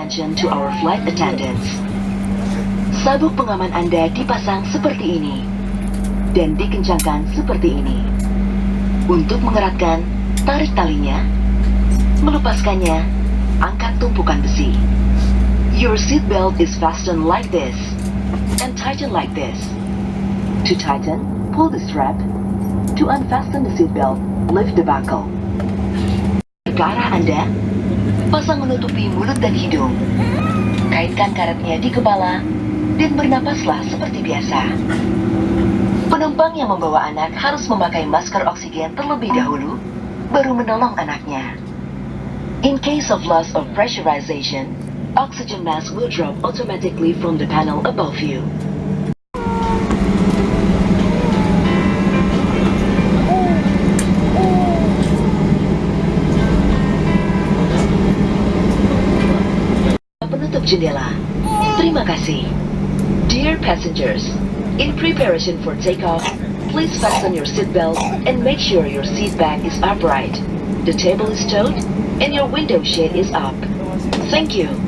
attention to our flight attendants. Sabuk pengaman Anda dipasang seperti ini dan dikencangkan seperti ini. Untuk mengeratkan, tarik talinya. Melepaskannya, angkat tumpukan besi. Your seat belt is fastened like this and tighten like this. To tighten, pull the strap. To unfasten the seat belt, lift the buckle. Ke arah Anda, pasang menutupi mulut dan hidung. Kaitkan karetnya di kepala dan bernapaslah seperti biasa. Penumpang yang membawa anak harus memakai masker oksigen terlebih dahulu, baru menolong anaknya. In case of loss of pressurization, oxygen mask will drop automatically from the panel above you. Penutup jendela. Terima kasih. Dear passengers, in preparation for takeoff, please fasten your seatbelt and make sure your seat back is upright. The table is stowed and your window shade is up. Thank you.